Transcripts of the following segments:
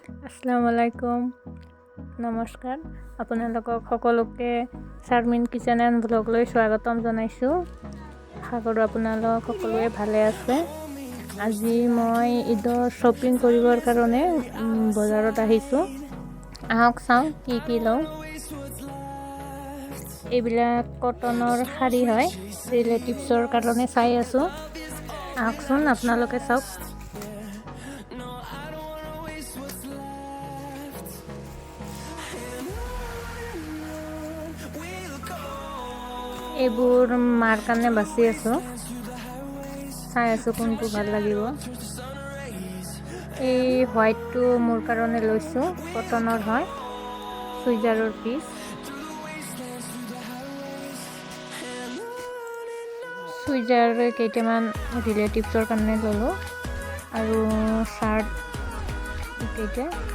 আসসালামু আলাইকুম নমস্কাৰ আপোনালোকক সকলোকে শাৰমিন কিচেন এণ্ড ব্লগলৈ স্বাগতম জনাইছোঁ। আশা কৰোঁ আপোনালোক সকলোৱে ভালে আছে। আজি মই ঈদৰ শ্বপিং কৰিবৰ কাৰণে বজাৰত আহিছোঁ। আহক চাওঁ কি লওঁ। এইবিলাক কটনৰ শাড়ী হয়, ৰিলেটিভছৰ কাৰণে চাই আছোঁ। আহকচোন আপোনালোকে চাওক। এইবোৰ মাৰ কাৰণে বাছি আছোঁ, চাই আছোঁ কোনটো ভাল লাগিব। এই হোৱাইটটো মোৰ কাৰণে লৈছোঁ, কটনৰ হয়, চুইজাৰৰ পিচ। চুইজাৰ কেইটামান ৰিলেটিভছৰ কাৰণে ল'লোঁ আৰু চাৰ্ট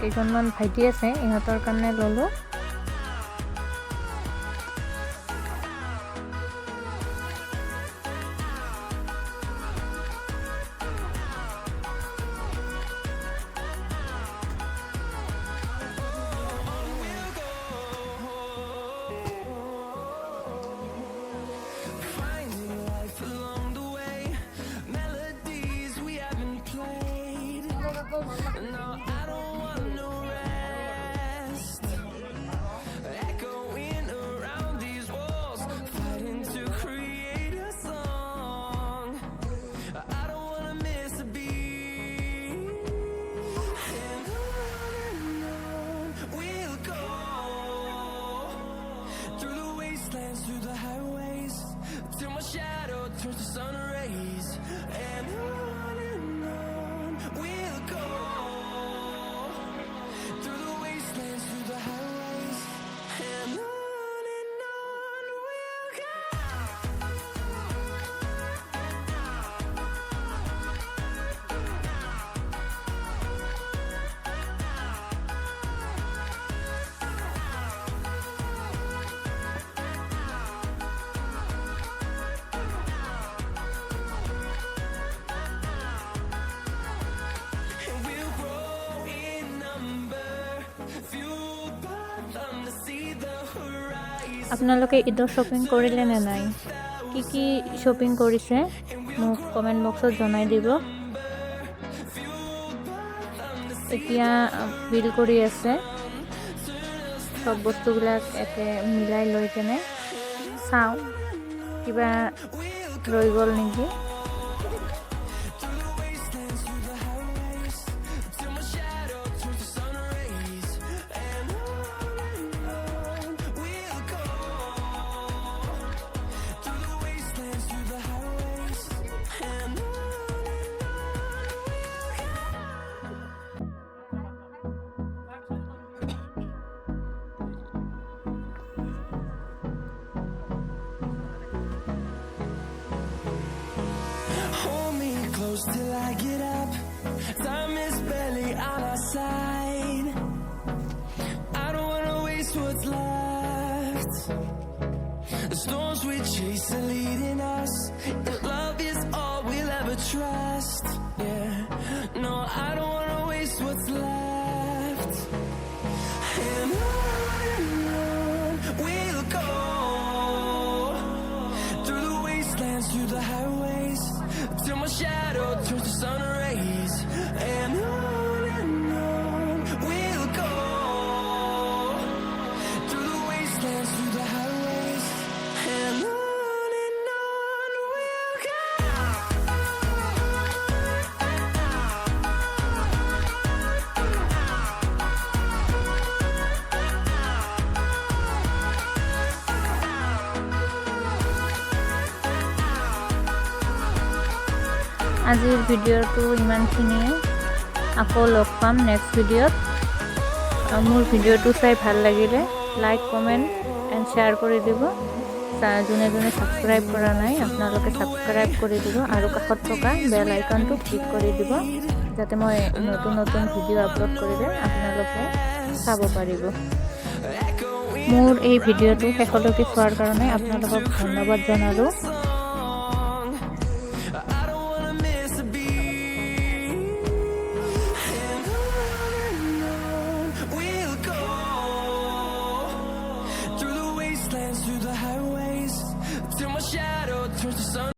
কেইজনমান ভাইটি আছে, ইহঁতৰ কাৰণে ল'লোঁ। Through the highways, till my shadow turns to sun rays, and on we'll go. Through the wastelands, through the highways, and on we'll go. আপোনালোকে ঈদৰ শ্বপিং কৰিলে নে নাই? কি শ্বপিং কৰিছে মোক কমেণ্ট বক্সত জনাই দিব। এতিয়া বিল কৰি আছে, চব বস্তুবিলাক একে মিলাই লৈ কেনে চাওঁ কিবা ৰৈ গ'ল নেকি। Close till I get up, time is barely on our side. I don't wanna waste what's left. The storms we chase are leading us, and love is all we'll ever trust. Yeah, no, I don't wanna waste what's left. And on we'll go, through the wastelands, through the highways, till my shadow turns to sun rays, and on we'll go. Through the wastelands, through the highways, and on we'll go. আজিৰ ভিডিঅ'টো ইমানখিনিয়ে, আকৌ log পাম next ভিডিঅ'ত। মোৰ ভিডিঅ'টো চাই ভাল লাগিলে লাইক কমেণ্ট এণ্ড শ্বেয়াৰ কৰি দিব। যোনে ছাবস্ক্ৰাইব কৰা নাই আপোনালোকে ছাবস্ক্ৰাইব কৰি দিব আৰু কাষত থকা বেল আইকনটো ক্লিক কৰি দিব, যাতে মই নতুন ভিডিঅ' আপলোড কৰিলে আপোনালোকে চাব পাৰিব। মোৰ এই ভিডিঅ'টো শেষলৈকে চোৱাৰ কাৰণে আপোনালোকক ধন্যবাদ জনালোঁ। waste till my shadow turns to sun.